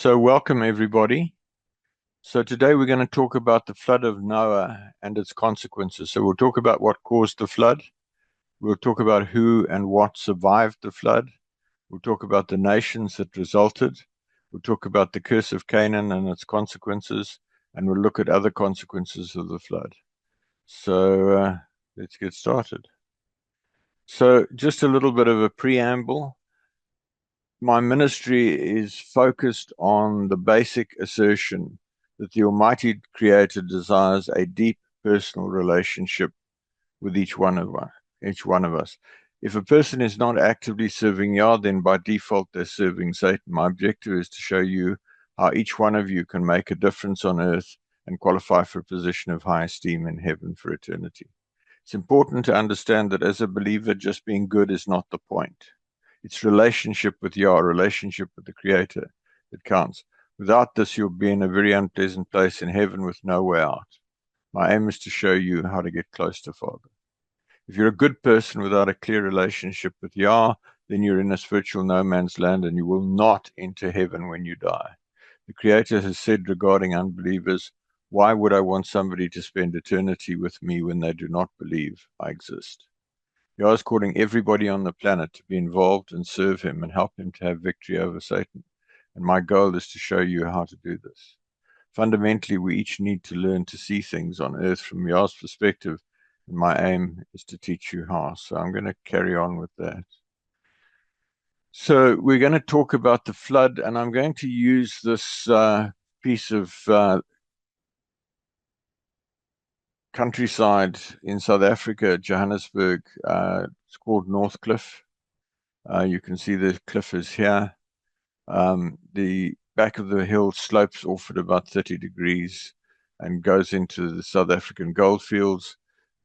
So welcome everybody. So today we're going to talk about the flood of Noah and its consequences. So we'll talk about what caused the flood. We'll talk about who and what survived the flood. We'll talk about the nations that resulted. We'll talk about the curse of Canaan and its consequences, and we'll look at other consequences of the flood. So let's get started. So just a little bit of a preamble. My ministry is focused on the basic assertion that the Almighty Creator desires a deep personal relationship with each one of us. If a person is not actively serving Yah, then by default they're serving Satan. My objective is to show you how each one of you can make a difference on earth and qualify for a position of high esteem in heaven for eternity. It's important to understand that as a believer, just being good is not the point. It's relationship with Yah, relationship with the Creator that counts. Without this, you'll be in a very unpleasant place in heaven with no way out. My aim is to show you how to get close to Father. If you're a good person without a clear relationship with Yah, then you're in a spiritual no man's land and you will not enter heaven when you die. The Creator has said regarding unbelievers, why would I want somebody to spend eternity with me when they do not believe I exist? Yah is calling everybody on the planet to be involved and serve Him and help Him to have victory over Satan. And my goal is to show you how to do this. Fundamentally, we each need to learn to see things on earth from Yah's perspective, and my aim is to teach you how. So I'm going to carry on with that. So we're going to talk about the flood, and I'm going to use this piece of countryside in South Africa, Johannesburg. It's called North Cliff. You can see the cliff is here. The back of the hill slopes off at about 30 degrees and goes into the South African goldfields.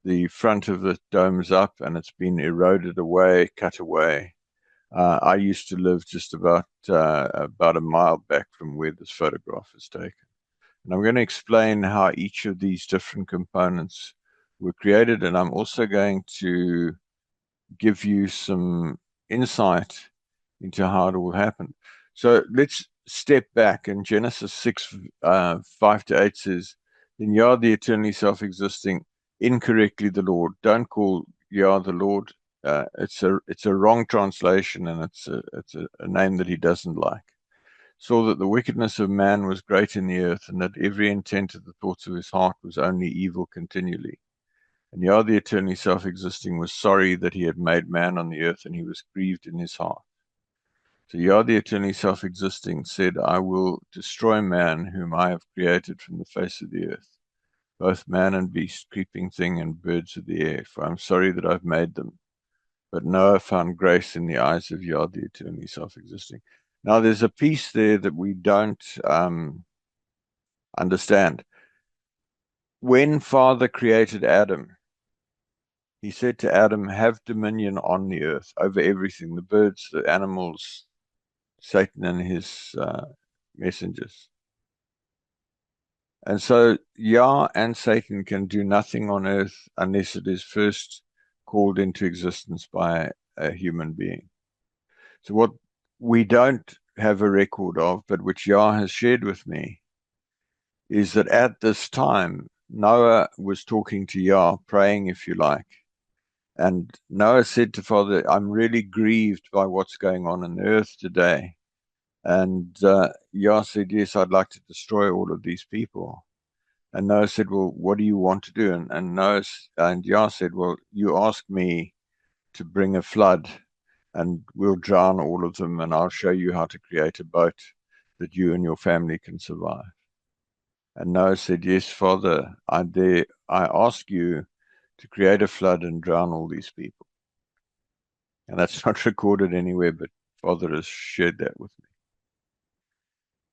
The front of the dome's up and it's been eroded away, cut away. I used to live just about a mile back from where this photograph is taken. And I'm going to explain how each of these different components were created, and I'm also going to give you some insight into how it all happened. So let's step back. In Genesis 6, 5 to 8 says, then Yah, the eternally self-existing, incorrectly the Lord. Don't call Yah the Lord. It's a wrong translation, and it's a name that He doesn't like. Saw that the wickedness of man was great in the earth, and that every intent of the thoughts of his heart was only evil continually. And Yah, the eternally self-existing, was sorry that He had made man on the earth, and He was grieved in His heart. So Yah, the eternally self-existing, said, I will destroy man whom I have created from the face of the earth, both man and beast, creeping thing, and birds of the air, for I'm sorry that I've made them. But Noah found grace in the eyes of Yah, the eternally self-existing. Now, there's a piece there that we don't understand. When Father created Adam, He said to Adam, have dominion on the earth over everything, the birds, the animals, Satan and his messengers. And so Yah and Satan can do nothing on earth unless it is first called into existence by a human being. So what we don't have a record of, but which Yah has shared with me, is that at this time, Noah was talking to Yah, praying, if you like. And Noah said to Father, I'm really grieved by what's going on earth today. And Yah said, yes, I'd like to destroy all of these people. And Noah said, well, what do you want to do? And Yah said, well, you ask me to bring a flood and we'll drown all of them and I'll show you how to create a boat that you and your family can survive. And Noah said, yes, Father, I ask you to create a flood and drown all these people. And that's not recorded anywhere, but Father has shared that with me.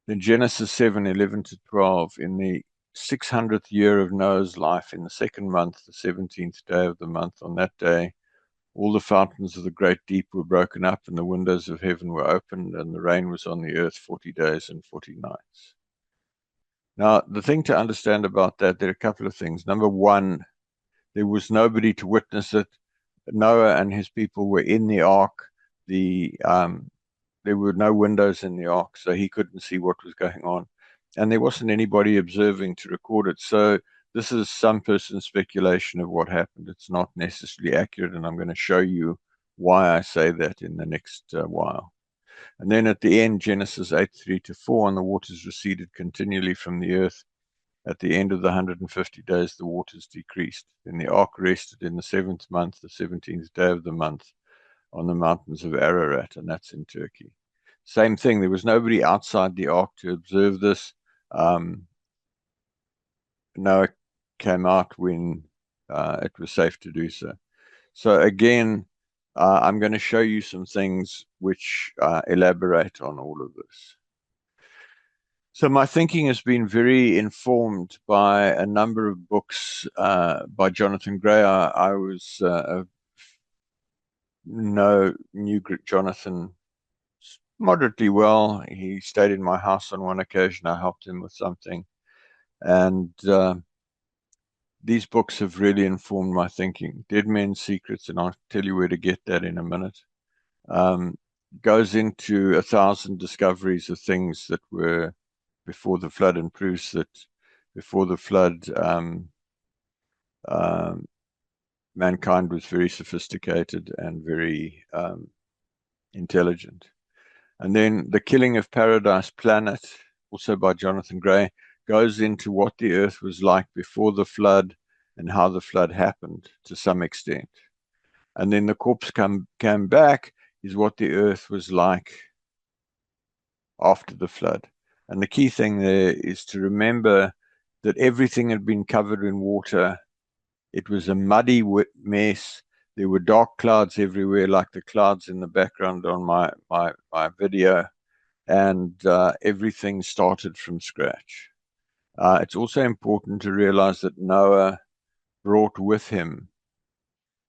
Then Genesis 7, 11 to 12, in the 600th year of Noah's life, in the second month, the 17th day of the month, on that day, all the fountains of the great deep were broken up, and the windows of heaven were opened, and the rain was on the earth 40 days and 40 nights. Now, the thing to understand about that, there are a couple of things. Number one, there was nobody to witness it. Noah and his people were in the ark. The there were no windows in the ark, so he couldn't see what was going on. And there wasn't anybody observing to record it. So this is some person's speculation of what happened. It's not necessarily accurate, and I'm going to show you why I say that in the next while. And then at the end, Genesis 8:3-4, and the waters receded continually from the earth. At the end of the 150 days, the waters decreased. Then the ark rested in the 7th month, the 17th day of the month, on the mountains of Ararat, and that's in Turkey. Same thing, there was nobody outside the ark to observe this. Noah came out when it was safe to do so. So again, I'm going to show you some things which elaborate on all of this. So my thinking has been very informed by a number of books by Jonathan Gray. I knew Jonathan moderately well. He stayed in my house on one occasion. I helped him with something. And these books have really informed my thinking. Dead Men's Secrets, and I'll tell you where to get that in a minute, goes into 1,000 discoveries of things that were before the flood, and proves that before the flood, mankind was very sophisticated and very intelligent. And then The Killing of Paradise Planet, also by Jonathan Gray, goes into what the earth was like before the flood and how the flood happened to some extent. And then The Corpse Came Back is what the earth was like after the flood. And the key thing there is to remember that everything had been covered in water. It was a muddy mess. There were dark clouds everywhere, like the clouds in the background on my video. And everything started from scratch. It's also important to realize that Noah brought with him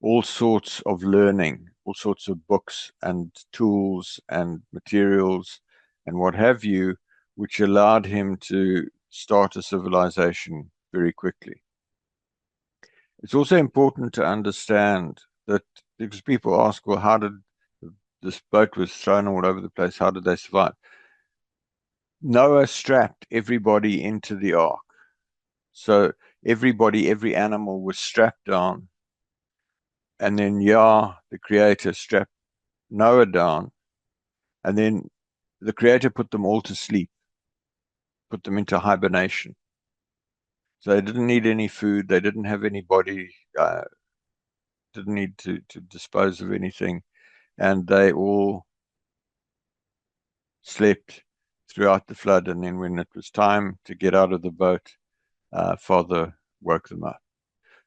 all sorts of learning, all sorts of books and tools and materials and what have you, which allowed him to start a civilization very quickly. It's also important to understand that, because people ask, well, how did this boat was thrown all over the place, how did they survive? Noah strapped everybody into the ark. So every animal was strapped down. And then Yah, the creator, strapped Noah down. And then the creator put them all to sleep, put them into hibernation. So they didn't need any food. They didn't have anybody, didn't need to dispose of anything. And they all slept throughout the flood. And then when it was time to get out of the boat, Father woke them up.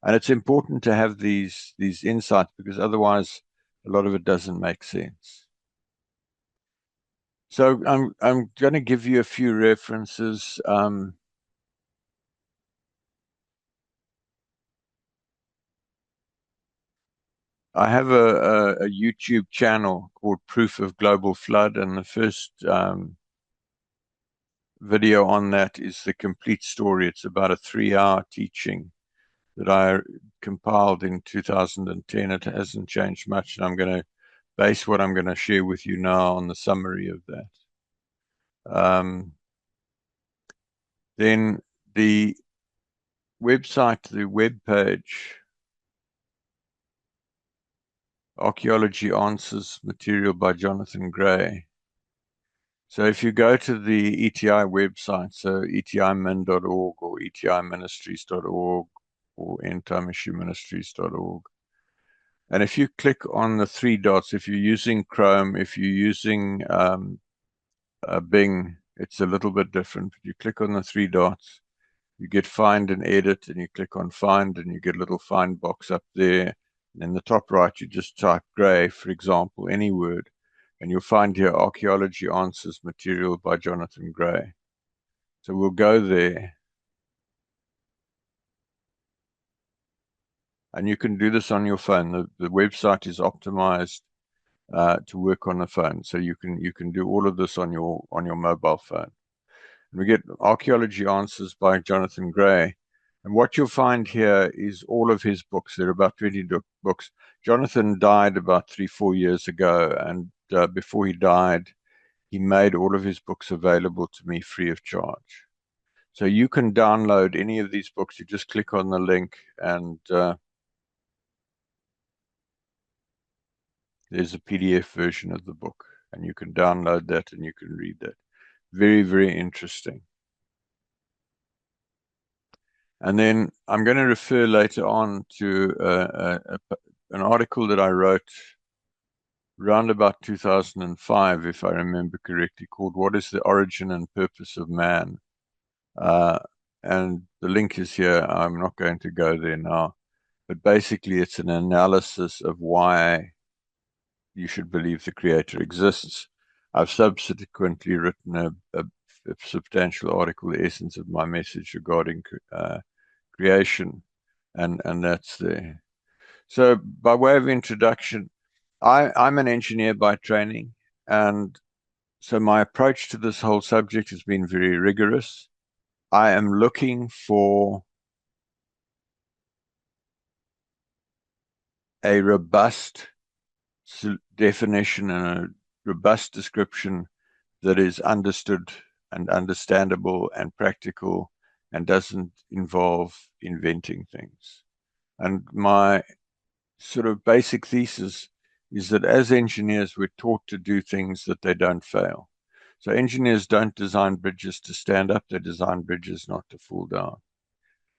And it's important to have these insights, because otherwise a lot of it doesn't make sense. So I'm going to give you a few references. I have a YouTube channel called Proof of Global Flood, and the first video on that is the complete story. It's about a 3-hour teaching that I compiled in 2010. It hasn't changed much, and I'm going to base what I'm going to share with you now on the summary of that. Then the website, the web page, Archaeology Answers material by Jonathan Gray. So if you go to the ETI website, so etimin.org or etiministries.org or endtimeissueministries.org, and if you click on the 3 dots, if you're using Chrome, if you're using Bing, it's a little bit different. You click on the 3 dots, you get Find and Edit, and you click on Find, and you get a little Find box up there. And in the top right, you just type Gray, for example, any word, and you'll find here Archaeology Answers material by Jonathan Gray. So we'll go there. And you can do this on your phone. The website is optimized to work on the phone. So you can do all of this on your mobile phone. And we get Archaeology Answers by Jonathan Gray. And what you'll find here is all of his books. There are about 20 books. Jonathan died about 3-4 years ago. And before he died, he made all of his books available to me free of charge. So you can download any of these books. You just click on the link, and there's a PDF version of the book, and you can download that and you can read that. Very, very interesting. And then I'm going to refer later on to an article that I wrote around about 2005, if I remember correctly, called "What is the Origin and Purpose of Man?" Uh, and the link is here. I'm not going to go there now, but basically it's an analysis of why you should believe the Creator exists. I've subsequently written a substantial article, the essence of my message regarding creation, and that's there. So, by way of introduction, I'm an engineer by training, and so my approach to this whole subject has been very rigorous. I am looking for a robust definition and a robust description that is understood and understandable and practical and doesn't involve inventing things. And my sort of basic thesis is that as engineers, we're taught to do things that they don't fail. So engineers don't design bridges to stand up, they design bridges not to fall down.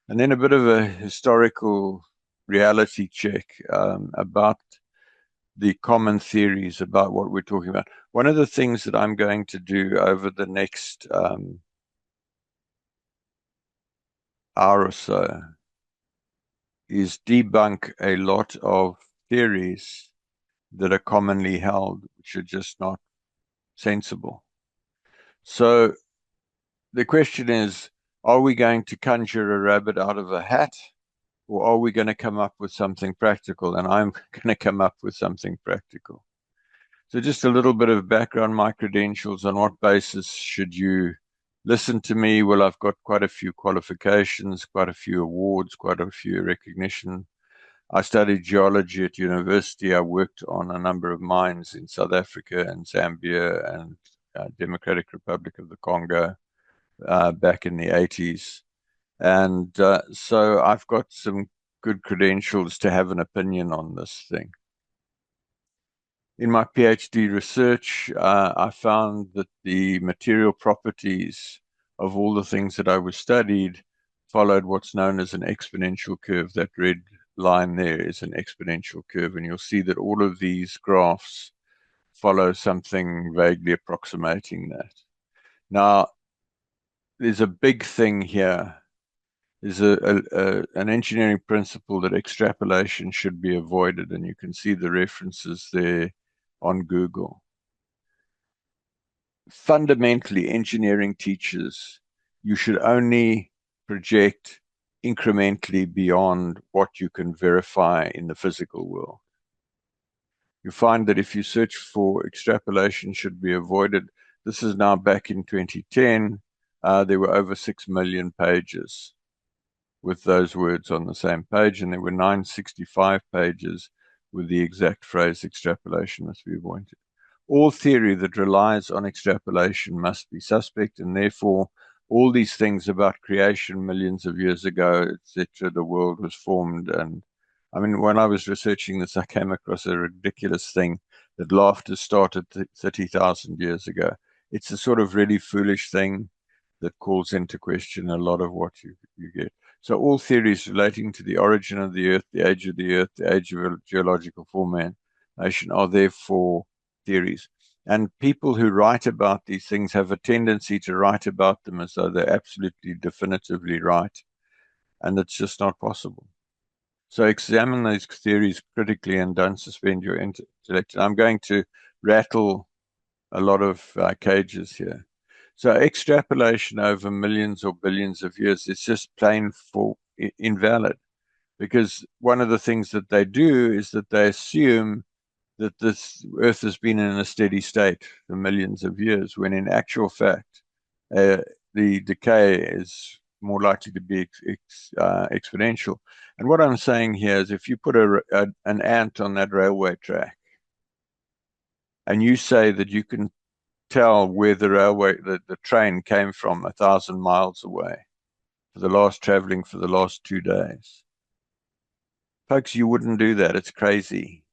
And then a bit of a historical reality check about the common theories about what we're talking about. One of the things that I'm going to do over the next hour or so is debunk a lot of theories that are commonly held, which are just not sensible. So the question is, are we going to conjure a rabbit out of a hat, or are we going to come up with something practical? And I'm going to come up with something practical. So just a little bit of background, my credentials, on what basis should you listen to me? Well, I've got quite a few qualifications, quite a few awards, quite a few recognition. I studied geology at university. I worked on a number of mines in South Africa and Zambia and Democratic Republic of the Congo back in the 80s. And so I've got some good credentials to have an opinion on this thing. In my PhD research, I found that the material properties of all the things that I was studied followed what's known as an exponential curve. That red line there is an exponential curve, and you'll see that all of these graphs follow something vaguely approximating that. Now, there's a big thing here. There's an engineering principle that extrapolation should be avoided, and you can see the references there on Google. Fundamentally, engineering teaches you should only project incrementally beyond what you can verify in the physical world. You find that if you search for extrapolation should be avoided, this is now back in 2010, there were over 6 million pages with those words on the same page, and there were 965 pages with the exact phrase extrapolation must be avoided. All theory that relies on extrapolation must be suspect, and therefore all these things about creation millions of years ago, etc., the world was formed. And I mean, when I was researching this, I came across a ridiculous thing that laughter started 30,000 years ago. It's a sort of really foolish thing that calls into question a lot of what you get. So all theories relating to the origin of the Earth, the age of the Earth, the age of geological formation are therefore theories. And people who write about these things have a tendency to write about them as though they're absolutely definitively right. And it's just not possible. So examine these theories critically and don't suspend your intellect. I'm going to rattle a lot of cages here. So extrapolation over millions or billions of years is just plain invalid, because one of the things that they do is that they assume that this Earth has been in a steady state for millions of years, when in actual fact, the decay is more likely to be exponential. And what I'm saying here is if you put an ant on that railway track and you say that you can tell where the train came from 1,000 miles away traveling for the last 2 days. Folks, you wouldn't do that. It's crazy.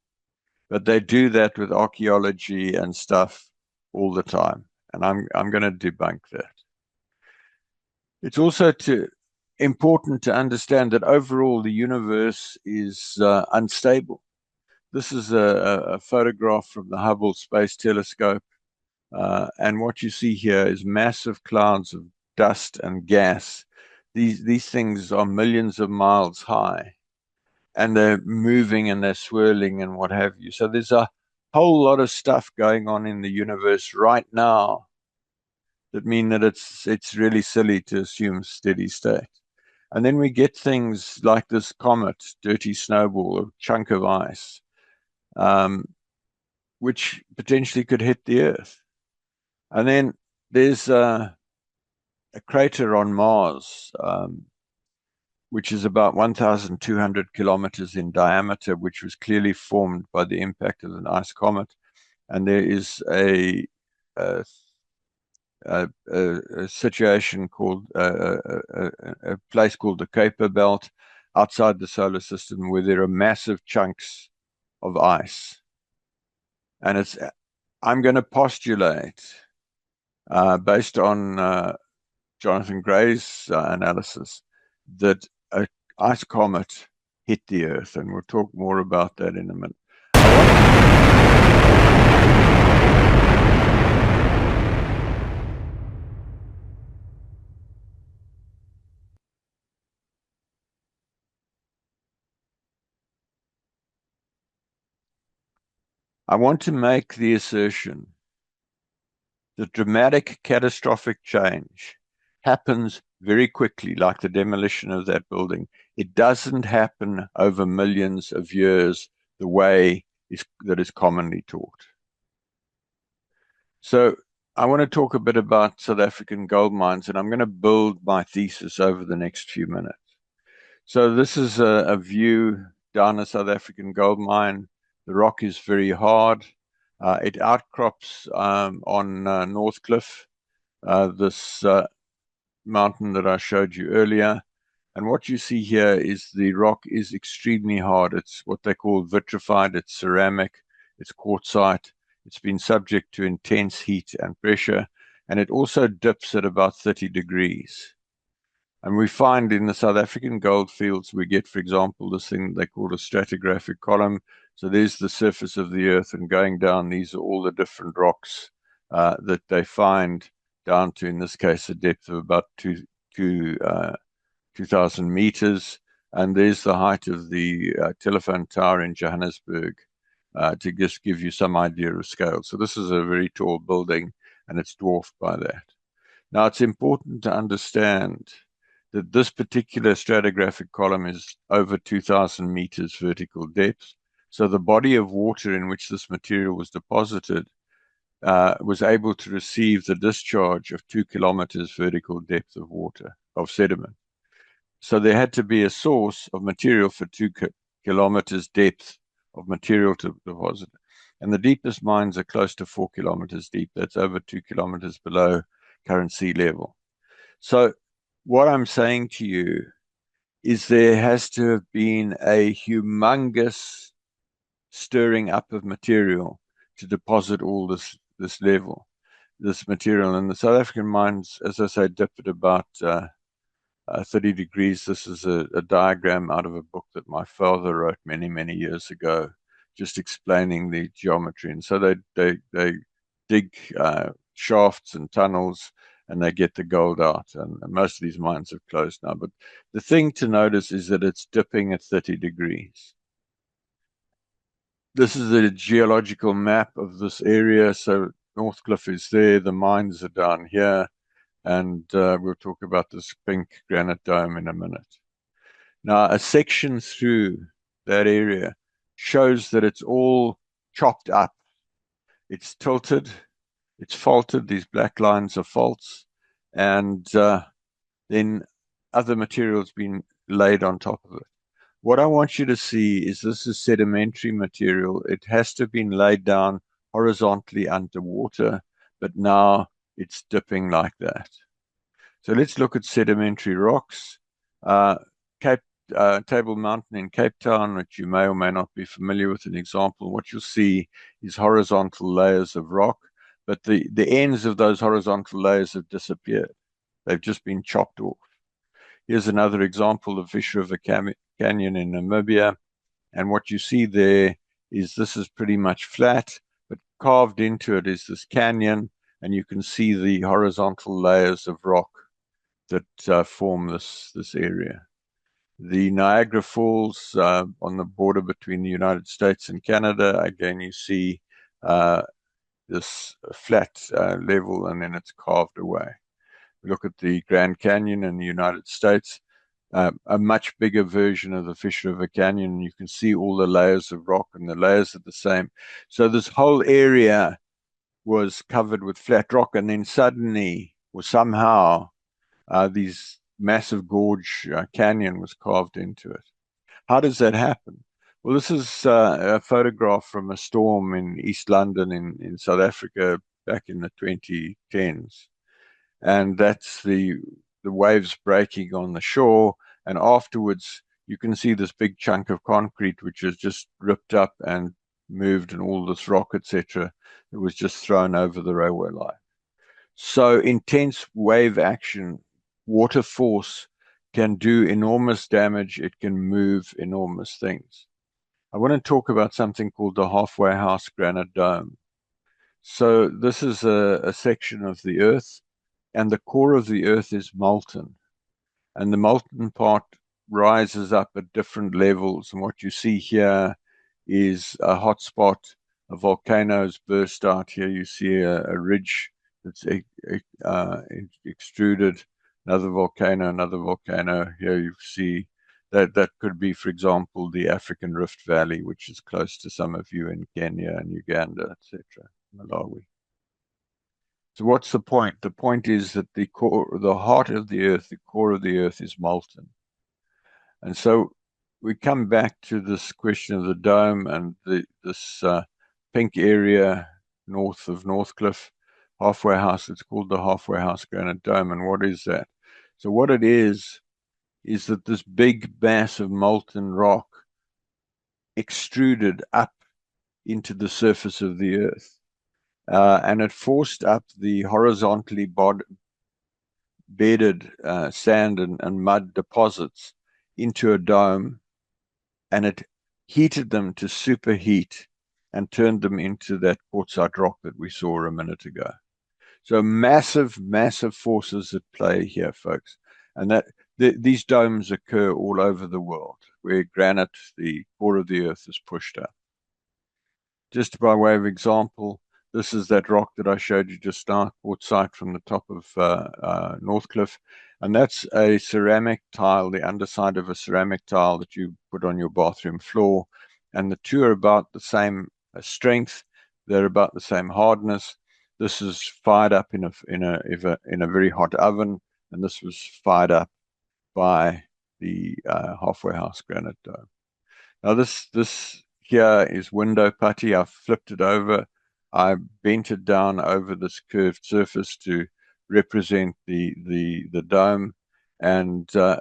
But they do that with archaeology and stuff all the time. And I'm going to debunk that. It's also important to understand that overall the universe is unstable. This is a photograph from the Hubble Space Telescope. And what you see here is massive clouds of dust and gas. These things are millions of miles high, and they're moving and they're swirling and what have you. So there's a whole lot of stuff going on in the universe right now that mean that it's really silly to assume steady state. And then we get things like this comet, dirty snowball, a chunk of ice, um, which potentially could hit the Earth. And then there's a crater on Mars, which is about 1,200 kilometers in diameter, which was clearly formed by the impact of an ice comet. And there is a, a situation called a place called the Kuiper Belt outside the solar system where there are massive chunks of ice. And I'm going to postulate, based on Jonathan Gray's analysis, that an ice comet hit the Earth, and we'll talk more about that in a minute. I want to make the assertion that dramatic catastrophic change happens very quickly, like the demolition of that building. It doesn't happen over millions of years the way that is commonly taught. So I want to talk a bit about South African gold mines, and I'm going to build my thesis over the next few minutes. So this is a view down a South African gold mine. The rock is very hard. It outcrops on Northcliffe, this mountain that I showed you earlier. And what you see here is the rock is extremely hard. It's what they call vitrified. It's ceramic. It's quartzite. It's been subject to intense heat and pressure. And it also dips at about 30 degrees. And we find in the South African gold fields, we get, for example, this thing they call a stratigraphic column. So there's the surface of the earth, and going down, these are all the different rocks that they find down to, in this case, a depth of about 2,000 meters. And there's the height of the telephone tower in Johannesburg, to just give you some idea of scale. So this is a very tall building, and it's dwarfed by that. Now, it's important to understand that this particular stratigraphic column is over 2,000 meters vertical depth. So the body of water in which this material was deposited was able to receive the discharge of 2 kilometers vertical depth of water, of sediment. So there had to be a source of material for 2 kilometers depth of material to deposit. And the deepest mines are close to 4 kilometers deep. That's over 2 kilometers below current sea level. So what I'm saying to you is there has to have been a humongous stirring up of material to deposit all this material. And the South African mines, as I say, dip at about 30 degrees. This is a diagram out of a book that my father wrote many, many years ago, just explaining the geometry. And so they dig shafts and tunnels, and they get the gold out. And most of these mines have closed now. But the thing to notice is that it's dipping at 30 degrees. This is a geological map of this area. So Northcliffe is there. The mines are down here. And we'll talk about this pink granite dome in a minute. Now, a section through that area shows that it's all chopped up. It's tilted. It's faulted. These black lines are faults. And then other materials being laid on top of it. What I want you to see is this is sedimentary material. It has to have been laid down horizontally underwater, but now it's dipping like that. So let's look at sedimentary rocks. Uh, Cape Table Mountain in Cape Town, which you may or may not be familiar with, an example. What you'll see is horizontal layers of rock, but the ends of those horizontal layers have disappeared. They've just been chopped off. Here's another example of Fish River Canyon in Namibia. And what you see there is this is pretty much flat, but carved into it is this canyon, and you can see the horizontal layers of rock that form this area. The Niagara Falls on the border between the United States and Canada, again, you see this flat level, and then it's carved away. Look at the Grand Canyon in the United States, a much bigger version of the Fish River Canyon. You can see all the layers of rock, and the layers are the same. So this whole area was covered with flat rock, and then suddenly, or somehow, these massive gorge canyon was carved into it. How does that happen? Well, this is a photograph from a storm in East London in South Africa back in the 2010s. And that's the waves breaking on the shore. And afterwards, you can see this big chunk of concrete, which is just ripped up and moved, and all this rock, etc. It was just thrown over the railway line. So intense wave action, water force can do enormous damage. It can move enormous things. I want to talk about something called the Halfway House Granite Dome. So this is a section of the Earth, and the core of the Earth is molten. And the molten part rises up at different levels. And what you see here is a hot spot. A volcano's burst out here. You see a ridge that's extruded, another volcano. Here you see that could be, for example, the African Rift Valley, which is close to some of you in Kenya and Uganda, etc., Malawi. So what's the point? The point is that the core, the heart of the earth, the core of the earth is molten. And so we come back to this question of the dome and this pink area north of Northcliffe, halfway house. It's called the Halfway House Granite Dome. And what is that? So what it is that this big mass of molten rock extruded up into the surface of the earth. And it forced up the horizontally bedded sand and mud deposits into a dome, and it heated them to superheat and turned them into that quartzite rock that we saw a minute ago. So massive, massive forces at play here, folks. And these domes occur all over the world, where granite, the core of the earth, is pushed up. Just by way of example, this is that rock that I showed you just now, quartzite from the top of Northcliffe. And that's a ceramic tile, the underside of a ceramic tile that you put on your bathroom floor. And the two are about the same strength. They're about the same hardness. This is fired up in a very hot oven, and this was fired up by the Halfway House Granite Dome. Now this here is window putty. I've flipped it over. I bent it down over this curved surface to represent the dome, and so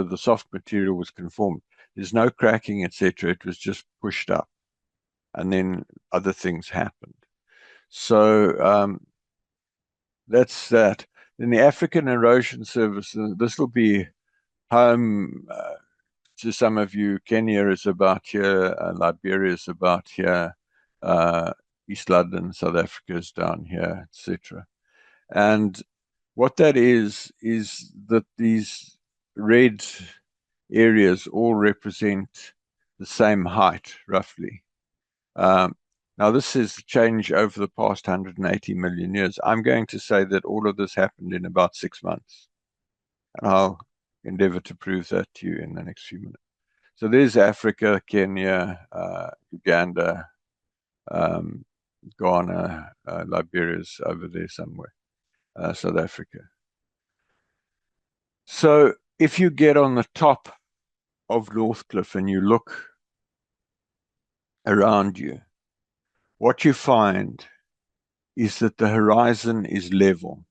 the soft material was conformed. There's no cracking, etc. It was just pushed up, and then other things happened. So that's that. In the African Erosion Service, this will be home to some of you. Kenya is about here, Liberia is about here, East London, South Africa is down here, etc. And what that is that these red areas all represent the same height, roughly. Now, this has changed over the past 180 million years. I'm going to say that all of this happened in about 6 months. And I'll endeavor to prove that to you in the next few minutes. So there's Africa, Kenya, Uganda, Ghana, Liberia's over there somewhere, South Africa. So if you get on the top of Northcliffe and you look around you, what you find is that the horizon is level.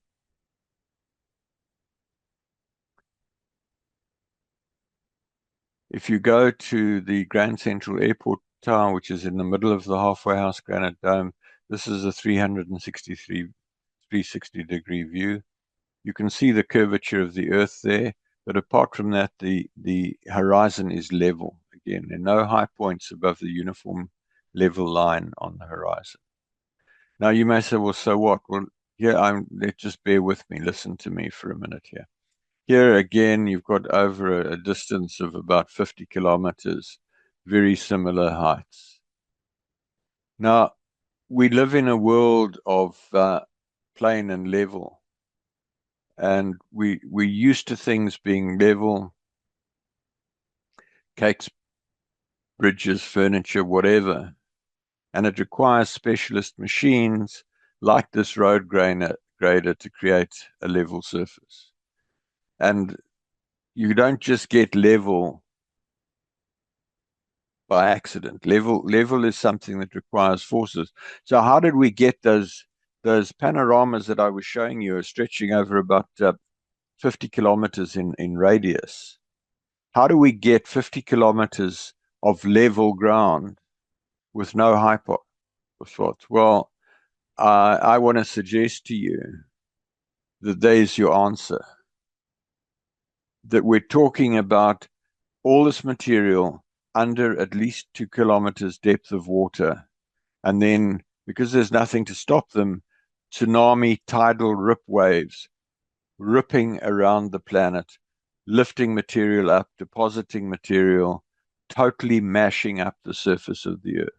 If you go to the Grand Central Airport Tower, which is in the middle of the halfway house granite dome, this is a 360-degree view. You can see the curvature of the Earth there, but apart from that, the horizon is level. Again, there are no high points above the uniform level line on the horizon. Now, you may say, well, so what? Well, let's just bear with me. Listen to me for a minute here. Here again, you've got over a distance of about 50 kilometers, very similar heights. Now, we live in a world of plain and level, and we're used to things being level, cakes, bridges, furniture, whatever, and it requires specialist machines like this road grader to create a level surface. And you don't just get level by accident. Level is something that requires forces. So how did we get those panoramas that I was showing you are stretching over about 50 kilometers in radius? How do we get 50 kilometers of level ground with no hypospot? Well, I want to suggest to you that there's your answer. That we're talking about all this material under at least 2 kilometers depth of water. And then, because there's nothing to stop them, tsunami tidal rip waves ripping around the planet, lifting material up, depositing material, totally mashing up the surface of the Earth.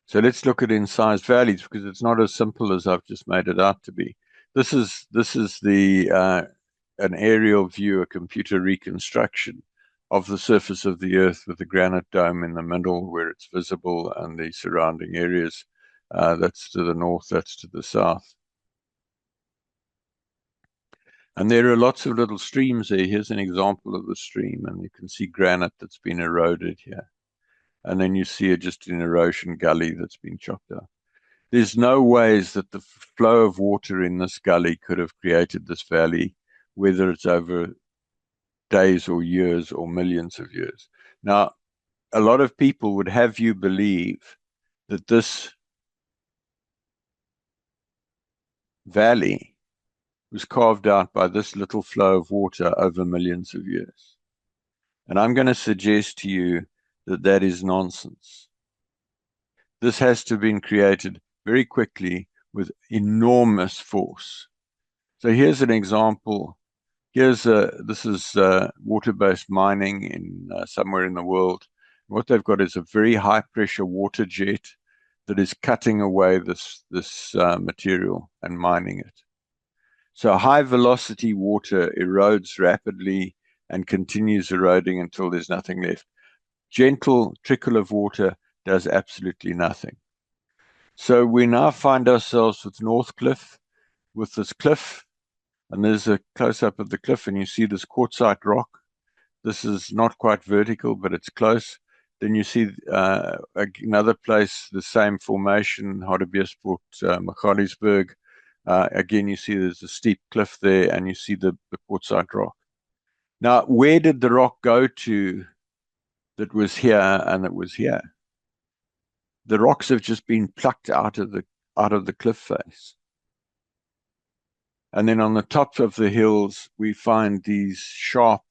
So let's look at incised valleys, because it's not as simple as I've just made it out to be. This is the an aerial view, a computer reconstruction of the surface of the Earth with the granite dome in the middle where it's visible, and the surrounding areas. That's to the north, that's to the south. And there are lots of little streams there. Here's an example of the stream, and you can see granite that's been eroded here. And then you see just an erosion gully that's been chopped out. There's no ways that the flow of water in this gully could have created this valley, whether it's over days or years or millions of years. Now, a lot of people would have you believe that this valley was carved out by this little flow of water over millions of years. And I'm going to suggest to you that that is nonsense. This has to have been created very quickly with enormous force. So here's an example. This is water-based mining in somewhere in the world. What they've got is a very high-pressure water jet that is cutting away this material and mining it. So high-velocity water erodes rapidly and continues eroding until there's nothing left. Gentle trickle of water does absolutely nothing. So we now find ourselves with North Cliff, with this cliff, and there's a close-up of the cliff, and you see this quartzite rock. This is not quite vertical, but it's close. Then you see another place, the same formation, Hardebeesport, Magaliesberg. Again, you see there's a steep cliff there, and you see the quartzite rock. Now, where did the rock go to that was here and that was here? The rocks have just been plucked out of the cliff face. And then on the tops of the hills, we find these sharp,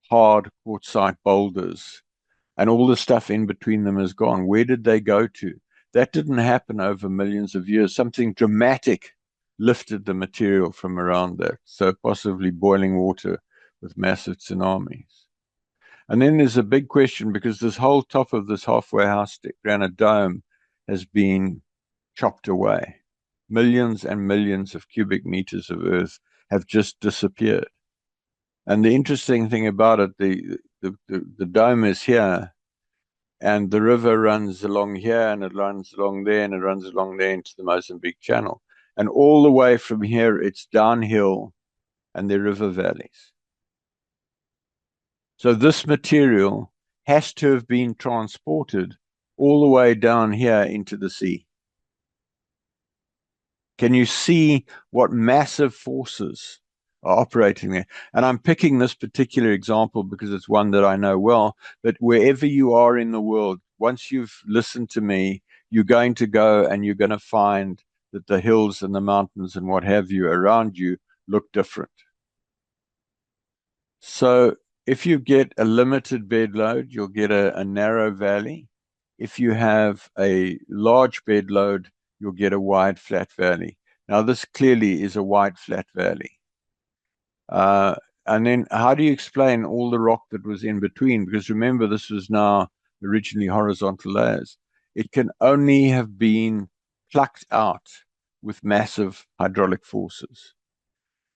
hard quartzite boulders, and all the stuff in between them is gone. Where did they go to? That didn't happen over millions of years. Something dramatic lifted the material from around that, so possibly boiling water with massive tsunamis. And then there's a big question, because this whole top of this halfway house granite dome has been chopped away. Millions and millions of cubic meters of earth have just disappeared. And the interesting thing about it, the dome is here, and the river runs along here, and it runs along there, and it runs along there into the Mozambique Channel. And all the way from here, it's downhill, and they're river valleys. So this material has to have been transported all the way down here into the sea. Can you see what massive forces are operating there? And I'm picking this particular example because it's one that I know well, but wherever you are in the world, once you've listened to me, you're going to go and you're going to find that the hills and the mountains and what have you around you look different. So if you get a limited bed load, you'll get a narrow valley. If you have a large bed load, you'll get a wide flat valley. Now, this clearly is a wide flat valley. And then how do you explain all the rock that was in between? Because remember, this was now originally horizontal layers. It can only have been plucked out with massive hydraulic forces.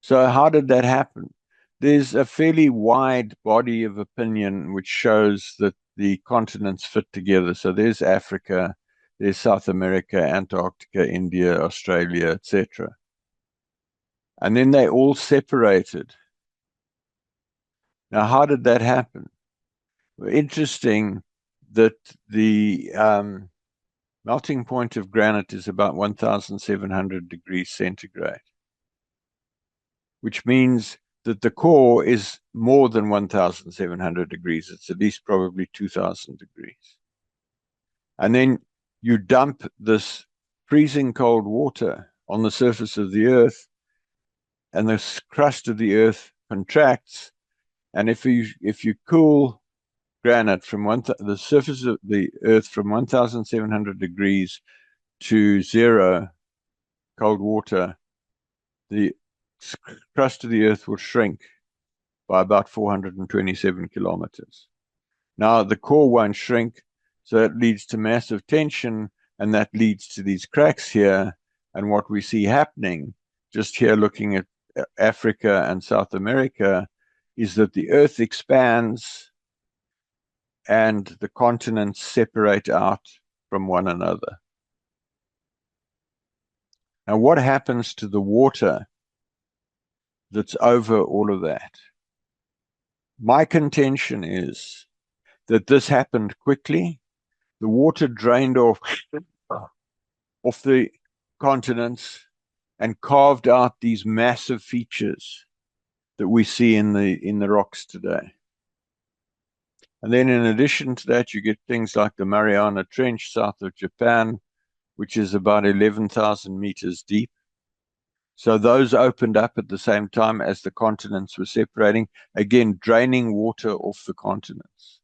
So how did that happen? There's a fairly wide body of opinion which shows that the continents fit together. So there's Africa, there's South America, Antarctica, India, Australia, etc. And then they all separated. Now, how did that happen? Well, interesting that the melting point of granite is about 1,700 degrees centigrade, which means that the core is more than 1,700 degrees. It's at least probably 2,000 degrees. And then you dump this freezing cold water on the surface of the earth, and the crust of the earth contracts. And if you cool granite from the surface of the earth from 1,700 degrees to zero cold water, the crust of the earth will shrink by about 427 kilometers. Now, the core won't shrink, so it leads to massive tension, and that leads to these cracks here. And what we see happening, just here looking at Africa and South America, is that the earth expands and the continents separate out from one another. Now, what happens to the water that's over all of that? My contention is that this happened quickly. The water drained off the continents and carved out these massive features that we see in the rocks today. And then in addition to that, you get things like the Mariana Trench south of Japan, which is about 11,000 meters deep. So those opened up at the same time as the continents were separating, again, draining water off the continents.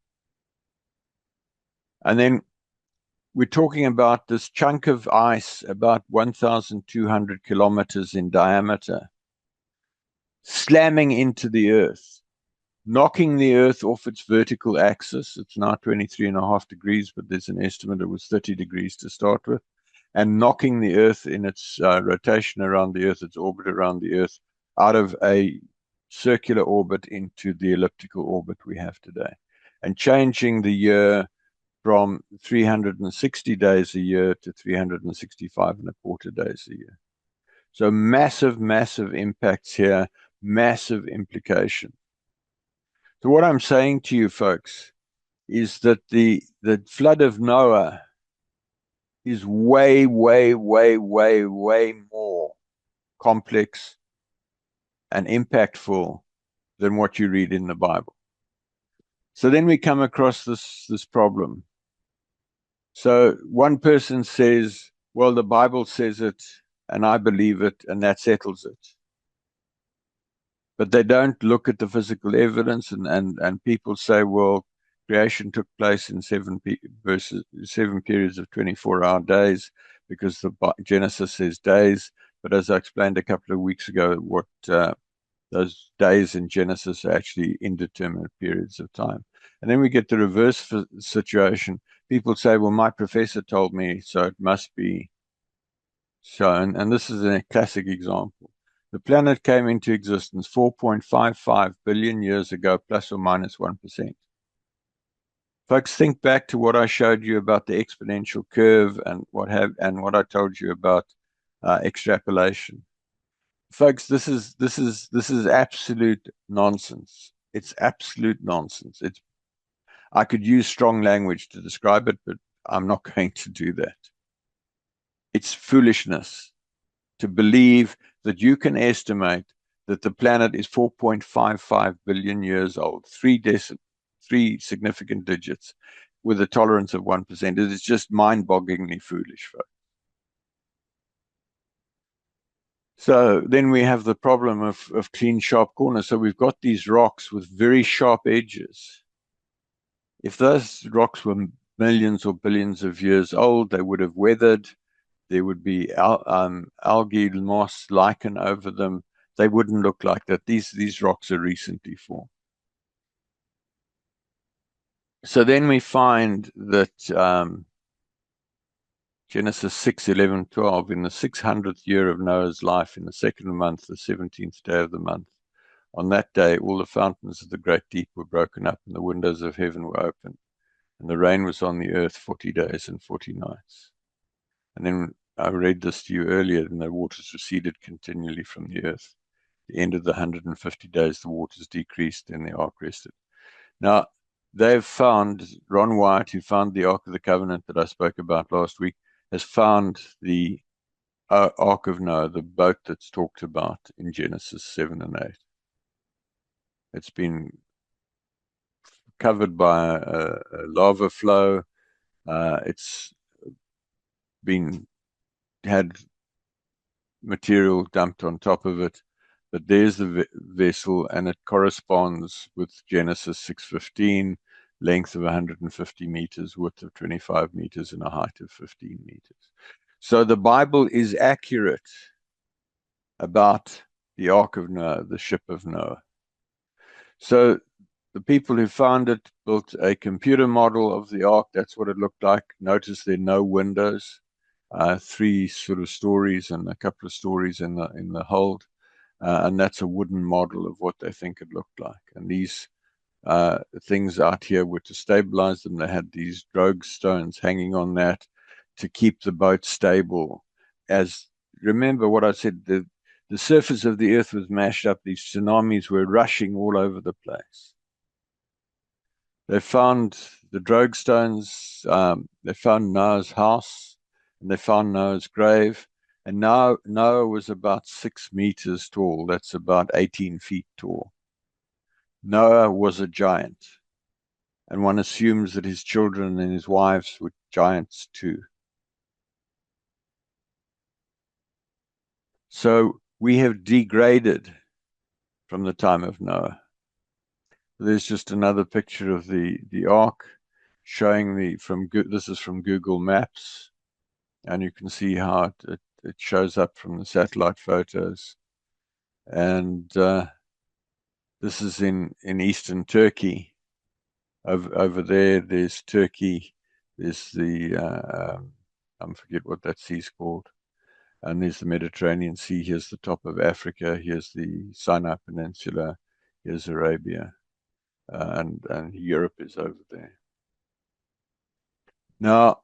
And then we're talking about this chunk of ice, about 1,200 kilometers in diameter, slamming into the earth, knocking the earth off its vertical axis. It's now 23.5 degrees, but there's an estimate it was 30 degrees to start with, and knocking the earth in its rotation around the earth, its orbit around the earth, out of a circular orbit into the elliptical orbit we have today, and changing the year from 360 days a year to 365 and a quarter days a year. So massive, massive impacts here, massive implication. So what I'm saying to you folks is that the flood of Noah is way, way, way, way, way more complex and impactful than what you read in the Bible. So then we come across this problem. So one person says, well, the Bible says it, and I believe it, and that settles it. But they don't look at the physical evidence, and people say, well, creation took place in seven periods of 24-hour days, because the Genesis says days. But as I explained a couple of weeks ago, what those days in Genesis are actually indeterminate periods of time. And then we get the reverse situation. People say, well, my professor told me, so it must be shown. And this is a classic example. The planet came into existence 4.55 billion years ago, plus or minus 1%. Folks, think back to what I showed you about the exponential curve and what I told you about extrapolation. Folks, this is absolute nonsense. It's absolute nonsense. I could use strong language to describe it, but I'm not going to do that. It's foolishness to believe that you can estimate that the planet is 4.55 billion years old, three significant digits, with a tolerance of 1%. It is just mind-bogglingly foolish, folks. So then we have the problem of clean, sharp corners. So we've got these rocks with very sharp edges. If those rocks were millions or billions of years old, they would have weathered. There would be algae, moss, lichen over them. They wouldn't look like that. These rocks are recently formed. So then we find that Genesis 6, 11, 12, in the 600th year of Noah's life, in the second month, the 17th day of the month, on that day, all the fountains of the great deep were broken up, and the windows of heaven were opened, and the rain was on the earth 40 days and 40 nights. And then I read this to you earlier, and the waters receded continually from the earth. At the end of the 150 days, the waters decreased, and the ark rested. Now, they've found, Ron White, who found the Ark of the Covenant that I spoke about last week, has found the Ark of Noah, the boat that's talked about in Genesis 7 and 8. It's been covered by a lava flow. It's been had material dumped on top of it, but there's the vessel, and it corresponds with Genesis 6:15, length of 150 meters, width of 25 meters, and a height of 15 meters. So the Bible is accurate about the Ark of Noah, the ship of Noah. So the people who found it built a computer model of the ark. That's what it looked like. Notice there are no windows, three sort of stories and a couple of stories in the hold, and that's a wooden model of what they think it looked like. And these things out here were to stabilize them. They had these drogue stones hanging on that to keep the boat stable. As remember what I said, the surface of the earth was mashed up. These tsunamis were rushing all over the place. They found the drogue stones. They found Noah's house, and they found Noah's grave. And now Noah was about 6 meters tall. That's about 18 feet tall. Noah was a giant, and one assumes that his children and his wives were giants too. So we have degraded from the time of Noah. There's just another picture of the ark showing this is from Google Maps, and you can see how it shows up from the satellite photos. And this is in eastern Turkey. Over there's Turkey. There's the I forget what that sea's called. And there's the Mediterranean Sea. Here's the top of Africa. Here's the Sinai Peninsula. Here's Arabia. And Europe is over there. Now,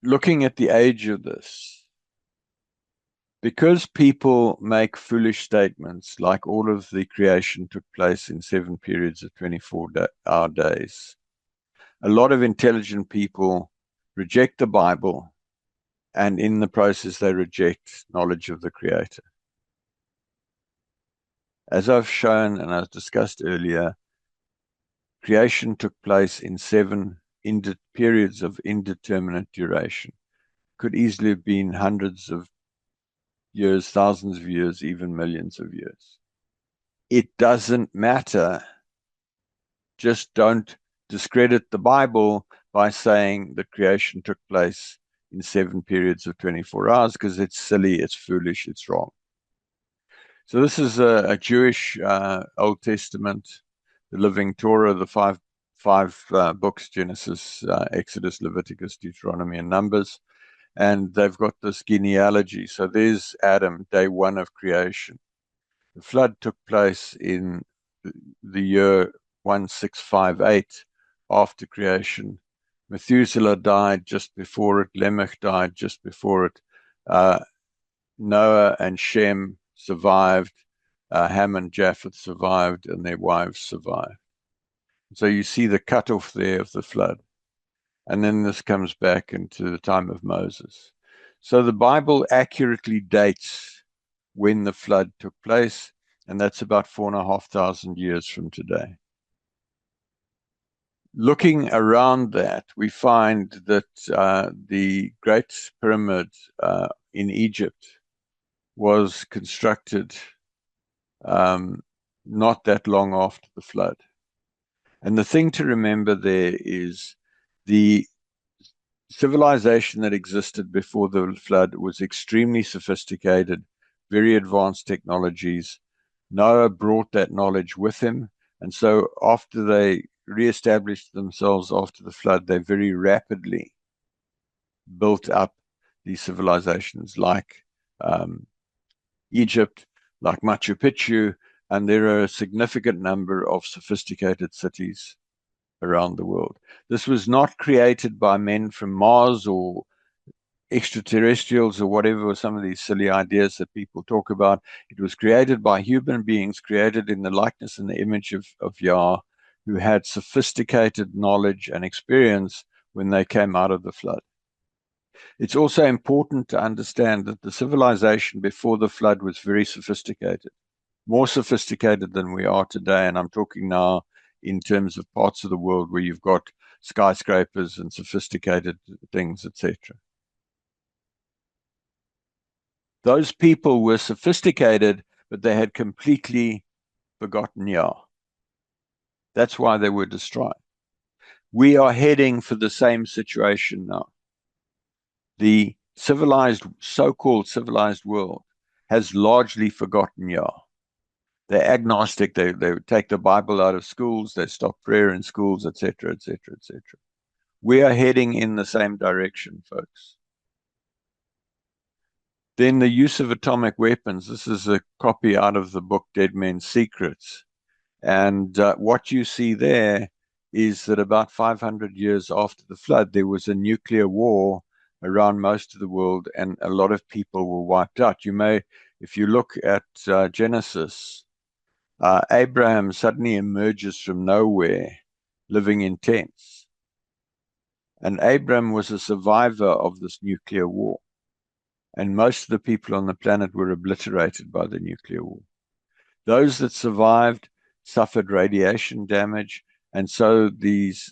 looking at the age of this, because people make foolish statements like all of the creation took place in 7 periods of 24-hour days, a lot of intelligent people reject the Bible, and in the process, they reject knowledge of the Creator. As I've shown and I've discussed earlier, creation took place in 7 periods of indeterminate duration. Could easily have been hundreds of years, thousands of years, even millions of years. It doesn't matter. Just don't discredit the Bible by saying that creation took place in 7 periods of 24 hours, because it's silly, it's foolish, it's wrong. So this is a Jewish Old Testament, the Living Torah, the five books, Genesis, Exodus, Leviticus, Deuteronomy, and Numbers. And they've got this genealogy. So there's Adam, day 1 of creation. The flood took place in the year 1658 after creation. Methuselah died just before it. Lamech died just before it. Noah and Shem survived. Ham and Japheth survived, and their wives survived. So you see the cutoff there of the flood. And then this comes back into the time of Moses. So the Bible accurately dates when the flood took place, and that's about 4,500 years from today. Looking around that, we find that the Great Pyramid in Egypt was constructed not that long after the flood. And the thing to remember there is the civilization that existed before the flood was extremely sophisticated, very advanced technologies. Noah brought that knowledge with him. And so after they reestablished themselves after the flood, they very rapidly built up these civilizations like Egypt, like Machu Picchu, and there are a significant number of sophisticated cities around the world. This was not created by men from Mars or extraterrestrials or whatever some of these silly ideas that people talk about. It was created by human beings, created in the likeness and the image of Yah, who had sophisticated knowledge and experience when they came out of the flood. It's also important to understand that the civilization before the flood was very sophisticated, more sophisticated than we are today. And I'm talking now in terms of parts of the world where you've got skyscrapers and sophisticated things, etc. Those people were sophisticated, but they had completely forgotten Yah. That's why they were destroyed. We are heading for the same situation now. The civilized, so-called civilized world has largely forgotten Yah. They're agnostic. They take the Bible out of schools. They stop prayer in schools, etc., etc., etc. We are heading in the same direction, folks. Then the use of atomic weapons. This is a copy out of the book Dead Men's Secrets. And what you see there is that about 500 years after the flood, there was a nuclear war around most of the world, and a lot of people were wiped out. You may, if you look at Genesis, Abraham suddenly emerges from nowhere living in tents. And Abraham was a survivor of this nuclear war. And most of the people on the planet were obliterated by the nuclear war. Those that survived suffered radiation damage. And so these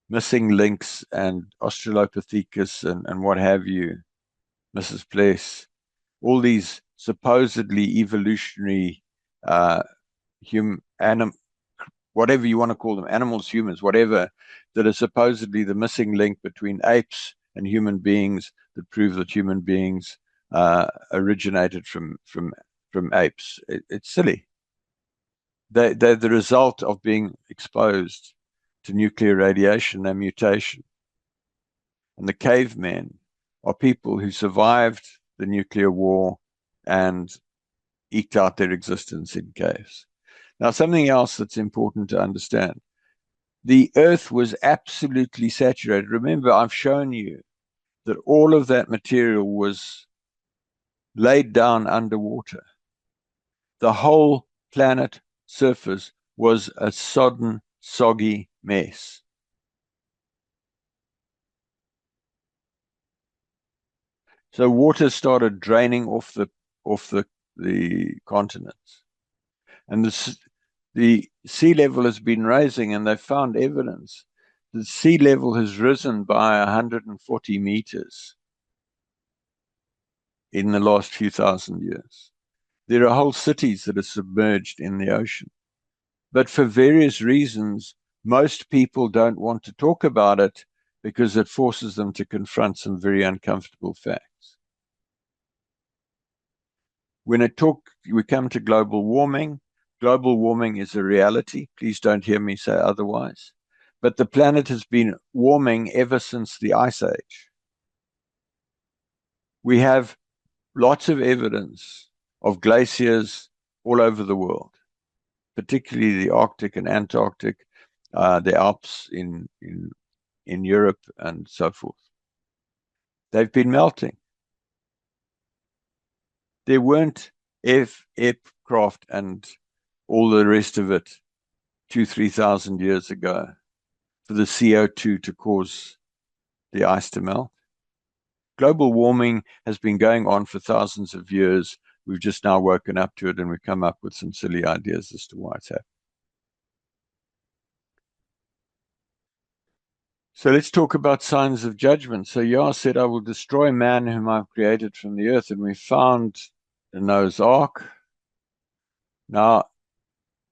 missing links and Australopithecus and what have you, Mrs. Pless, all these supposedly evolutionary whatever you want to call them, animals, humans, whatever, that are supposedly the missing link between apes and human beings that prove that human beings originated from apes. It's silly. They're the result of being exposed to nuclear radiation and mutation. And the cavemen are people who survived the nuclear war and eked out their existence in caves. Now, something else that's important to understand. The earth was absolutely saturated. Remember, I've shown you that all of that material was laid down underwater. The whole planet surface was a sodden, soggy mess. So water started draining off the continents. And the sea level has been rising, and they've found evidence. The sea level has risen by 140 meters in the last few thousand years. There are whole cities that are submerged in the ocean. But for various reasons, most people don't want to talk about it because it forces them to confront some very uncomfortable facts. When we come to global warming is a reality. Please don't hear me say otherwise. But the planet has been warming ever since the Ice Age. We have lots of evidence of glaciers all over the world, particularly the Arctic and Antarctic, the Alps in Europe, and so forth. They've been melting. There weren't aircraft and all the rest of it 2,000-3,000 years ago. for the CO2 to cause the ice to melt. Global warming has been going on for thousands of years. We've just now woken up to it, and we've come up with some silly ideas as to why it's happening. So let's talk about signs of judgment. So Yah said, I will destroy man whom I've created from the earth. And we found the Noah's Ark. Now,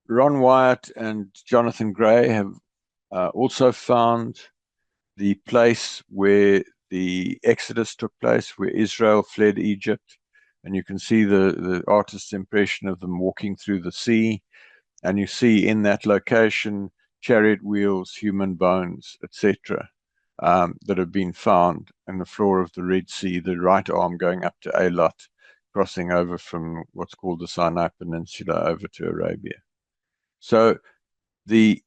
Ron Wyatt and Jonathan Gray have also found the place where the Exodus took place, where Israel fled Egypt. And you can see the artist's impression of them walking through the sea. And you see in that location chariot wheels, human bones, etc., that have been found in the floor of the Red Sea, the right arm going up to Eilat, crossing over from what's called the Sinai Peninsula over to Arabia. So the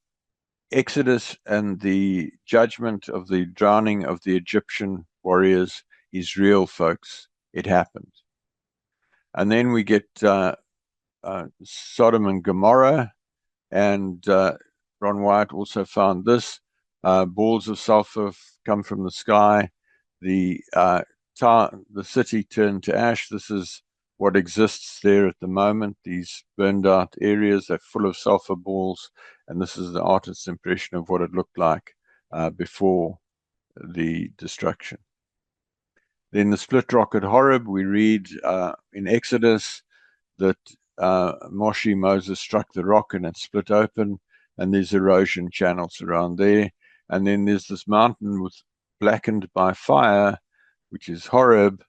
Exodus and the judgment of the drowning of the Egyptian warriors is real, folks. It happened. And then we get Sodom and Gomorrah, and Ron Wyatt also found this. Balls of sulfur come from the sky. The city turned to ash. This is what exists there at the moment. These burned out areas are full of sulfur balls, and this is the artist's impression of what it looked like before the destruction. Then the split rock at Horeb, we read in Exodus that Moses struck the rock and it split open, and there's erosion channels around there. And then there's this mountain with blackened by fire, which is Horeb,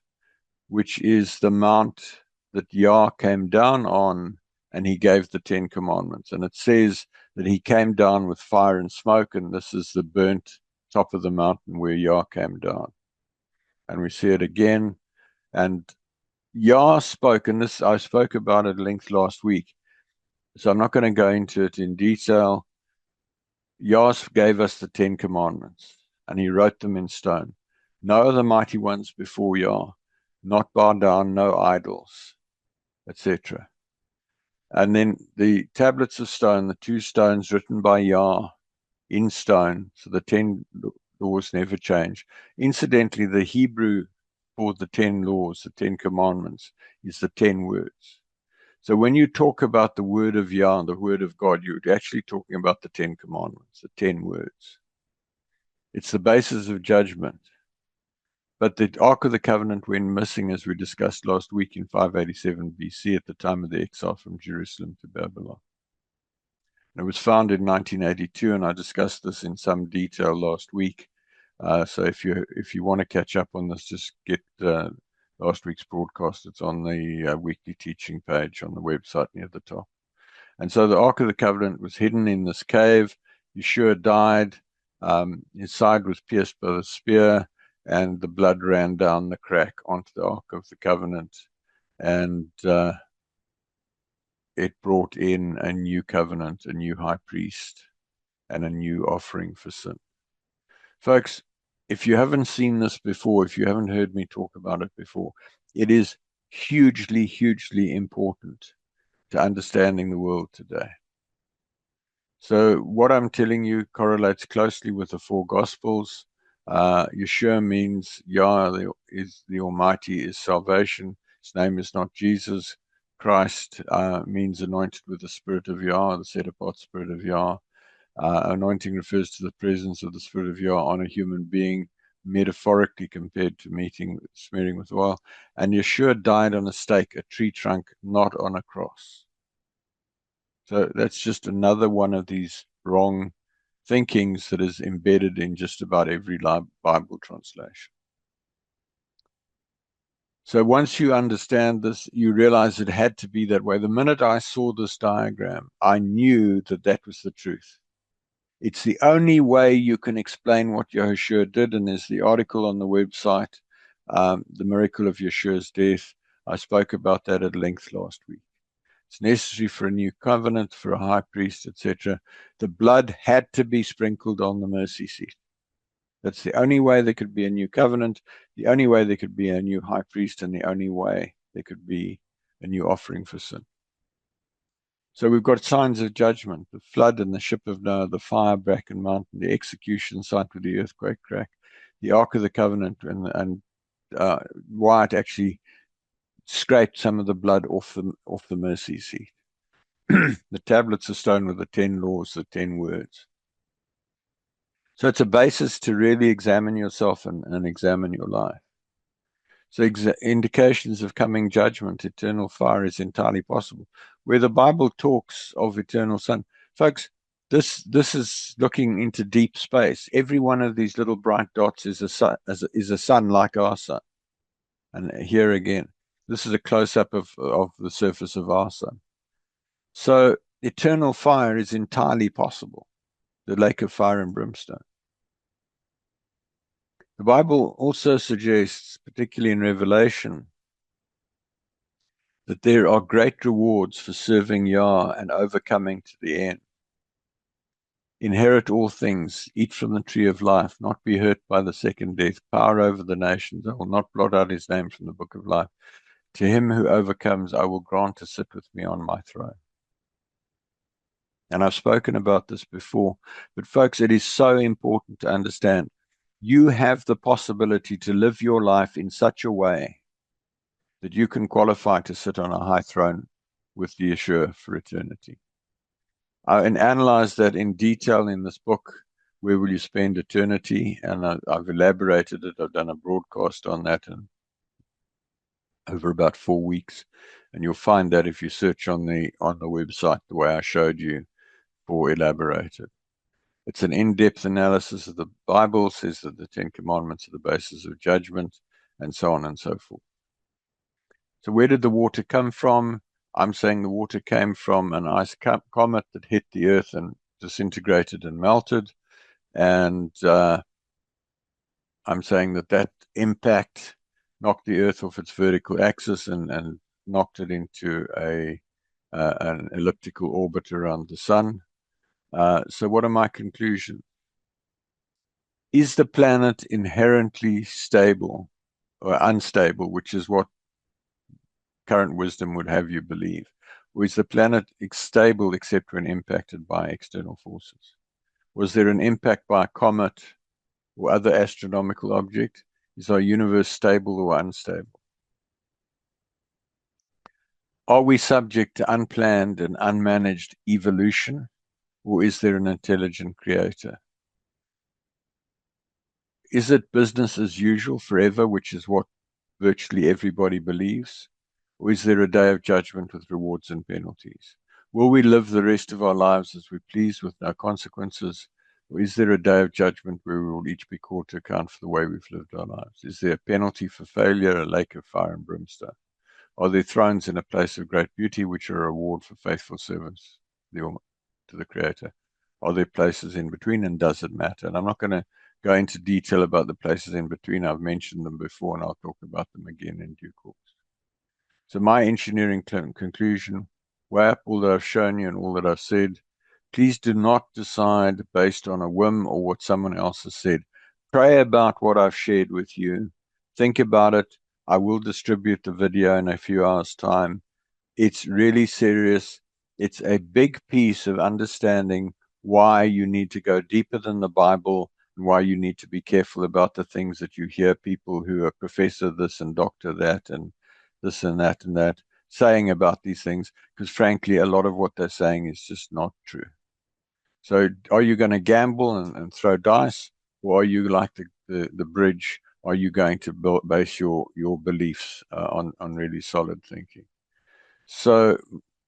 which is the mount that Yah came down on, and he gave the 10 commandments. And it says that he came down with fire and smoke, and this is the burnt top of the mountain where Yah came down. And we see it again. And Yah spoke, and this I spoke about at length last week, so I'm not going to go into it in detail. Yah gave us the 10 commandments, and he wrote them in stone. No other mighty ones before Yah, not bow down, no idols, etc. And then the tablets of stone, the 2 stones written by Yah in stone, so the 10 laws never change. Incidentally, the Hebrew for the 10 laws, the 10 commandments, is the 10 words. So when you talk about the word of Yah, the word of God, you're actually talking about the 10 commandments, the 10 words. It's the basis of judgment. But the Ark of the Covenant went missing, as we discussed last week, in 587 BC at the time of the exile from Jerusalem to Babylon. It was found in 1982, and I discussed this in some detail last week. So if you want to catch up on this, just get last week's broadcast. It's on the weekly teaching page on the website near the top. And so the Ark of the Covenant was hidden in this cave. Yeshua died. His side was pierced by the spear, and the blood ran down the crack onto the Ark of the Covenant. And it brought in a new covenant, a new high priest, and a new offering for sin. Folks, if you haven't seen this before, if you haven't heard me talk about it before, it is hugely, hugely important to understanding the world today. So what I'm telling you correlates closely with the 4 Gospels. Yeshua means Yah is the Almighty, is salvation. His name is not Jesus. Christ means anointed with the Spirit of Yah, the set-apart Spirit of Yah. Anointing refers to the presence of the Spirit of Yah on a human being, metaphorically compared to smearing with oil. And Yeshua died on a stake, a tree trunk, not on a cross. So that's just another one of these wrong thinkings that is embedded in just about every Bible translation. So once you understand this, you realize it had to be that way. The minute I saw this diagram, I knew that that was the truth. It's the only way you can explain what Yahushua did, and there's the article on the website, The Miracle of Yeshua's Death. I spoke about that at length last week. It's necessary for a new covenant, for a high priest, etc. The blood had to be sprinkled on the mercy seat. That's the only way there could be a new covenant, the only way there could be a new high priest, and the only way there could be a new offering for sin. So we've got signs of judgment: the flood and the ship of Noah, the fire, Bracken Mountain, the execution site with the earthquake crack, the Ark of the Covenant, and Wyatt actually scraped some of the blood off the mercy seat. The tablets of stone with the 10 laws, the 10 words. So it's a basis to really examine yourself and examine your life. So indications of coming judgment, eternal fire is entirely possible. Where the Bible talks of eternal sun, folks, this is looking into deep space. Every one of these little bright dots is a sun, is a sun like our sun. And here again, this is a close-up of the surface of our sun. So eternal fire is entirely possible, the lake of fire and brimstone. The Bible also suggests, particularly in Revelation, that there are great rewards for serving Yah and overcoming to the end. Inherit all things, eat from the tree of life, not be hurt by the second death, power over the nations. I will not blot out his name from the book of life. To him who overcomes, I will grant to sit with me on my throne. And I've spoken about this before, but folks, it is so important to understand you have the possibility to live your life in such a way that you can qualify to sit on a high throne with the Yeshua for eternity. And analyze that in detail in this book, Where Will You Spend Eternity? And I've elaborated it. I've done a broadcast on that over about 4 weeks. And you'll find that if you search on the website, the way I showed you, for elaborated. It's an in-depth analysis of the Bible, says that the 10 Commandments are the basis of judgment, and so on and so forth. So where did the water come from? I'm saying the water came from an ice comet that hit the earth and disintegrated and melted. And I'm saying that impact knocked the earth off its vertical axis and knocked it into an elliptical orbit around the sun. So what are my conclusions? Is the planet inherently stable or unstable, which is what current wisdom would have you believe? Or is the planet stable except when impacted by external forces? Was there an impact by a comet or other astronomical object? Is our universe stable or unstable? Are we subject to unplanned and unmanaged evolution, or is there an intelligent creator? Is it business as usual forever, which is what virtually everybody believes? Or is there a day of judgment with rewards and penalties? Will we live the rest of our lives as we please with no consequences? Or is there a day of judgment where we will each be called to account for the way we've lived our lives? Is there a penalty for failure, a lake of fire and brimstone? Are there thrones in a place of great beauty, which are a reward for faithful servants to the Creator? Are there places in between, and does it matter? And I'm not going to go into detail about the places in between. I've mentioned them before, and I'll talk about them again in due course. So my engineering conclusion, weigh up all that I've shown you and all that I've said. Please do not decide based on a whim or what someone else has said. Pray about what I've shared with you. Think about it. I will distribute the video in a few hours' time. It's really serious. It's a big piece of understanding why you need to go deeper than the Bible and why you need to be careful about the things that you hear people who are professor this and doctor that and this and that saying about these things, because frankly, a lot of what they're saying is just not true. So are you going to gamble and throw dice, or are you like the bridge? Are you going to base your beliefs on really solid thinking? So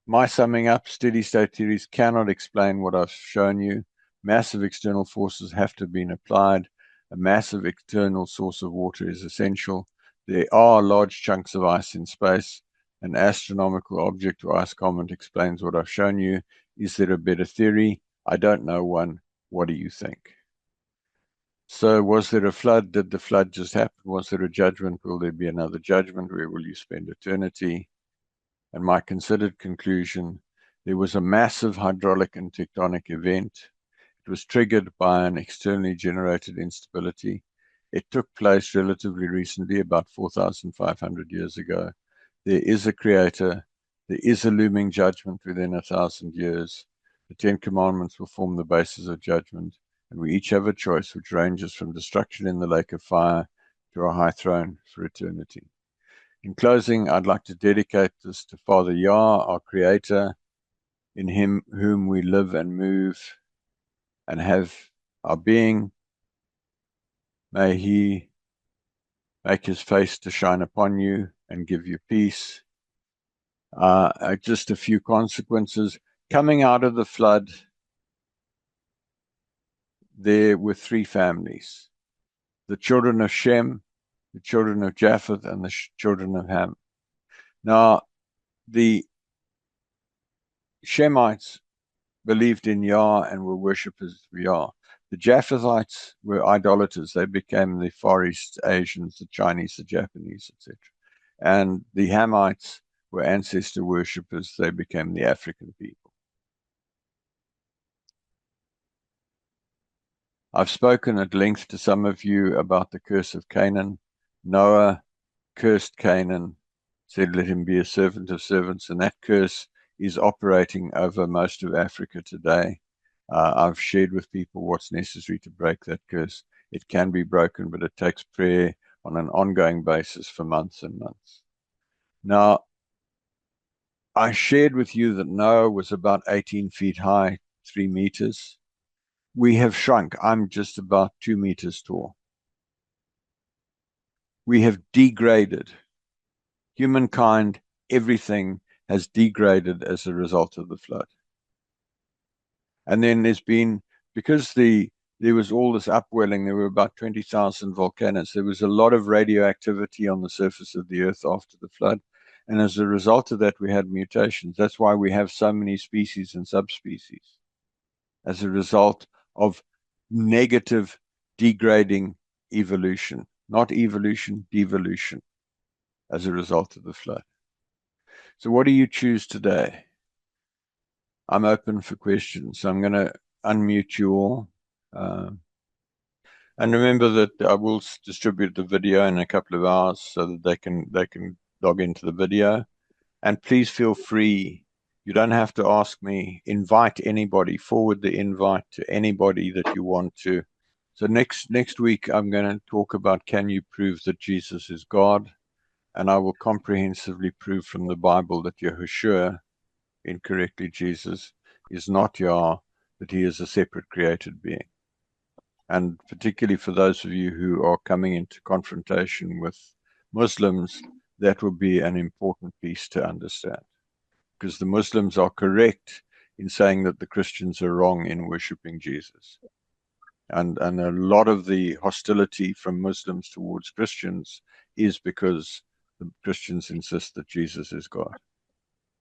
my summing up, steady state theories cannot explain what I've shown you. Massive external forces have to be applied. A massive external source of water is essential. There are large chunks of ice in space. An astronomical object or ice comet explains what I've shown you. Is there a better theory? I don't know one. What do you think? So was there a flood? Did the flood just happen? Was there a judgment? Will there be another judgment? Where will you spend eternity? And my considered conclusion, there was a massive hydraulic and tectonic event. It was triggered by an externally generated instability. It took place relatively recently, about 4,500 years ago. There is a creator. There is a looming judgment within 1,000 years. The 10 Commandments will form the basis of judgment, and we each have a choice which ranges from destruction in the lake of fire to a high throne for eternity. In closing, I'd like to dedicate this to Father Yah, our Creator, in whom we live and move and have our being. May He make His face to shine upon you and give you peace. Just a few consequences. Coming out of the flood, there were three families: the children of Shem, the children of Japheth, and the children of Ham. Now, the Shemites believed in Yah and were worshippers of Yah. The Japhethites were idolaters. They became the Far East Asians, the Chinese, the Japanese, etc. And the Hamites were ancestor worshippers. They became the African people. I've spoken at length to some of you about the curse of Canaan. Noah cursed Canaan, said, "Let him be a servant of servants," and that curse is operating over most of Africa today. I've shared with people what's necessary to break that curse. It can be broken, but it takes prayer on an ongoing basis for months and months. Now, I shared with you that Noah was about 18 feet high, 3 meters. We have shrunk. I'm just about 2 meters tall. We have degraded. Humankind, everything has degraded as a result of the flood. And then there's been, because there was all this upwelling, there were about 20,000 volcanoes. There was a lot of radioactivity on the surface of the earth after the flood. And as a result of that, we had mutations. That's why we have so many species and subspecies, as a result of negative, degrading evolution, not evolution, devolution, as a result of the flood. So what do you choose today? I'm open for questions, so I'm going to unmute you all. And remember that I will distribute the video in a couple of hours so that they can log into the video. And please feel free. You don't have to ask me. Invite anybody. Forward the invite to anybody that you want to. So next week, I'm going to talk about, can you prove that Jesus is God? And I will comprehensively prove from the Bible that Yahushua, incorrectly Jesus, is not Yah, that he is a separate created being. And particularly for those of you who are coming into confrontation with Muslims, that will be an important piece to understand. Because the Muslims are correct in saying that the Christians are wrong in worshipping Jesus. And a lot of the hostility from Muslims towards Christians is because the Christians insist that Jesus is God.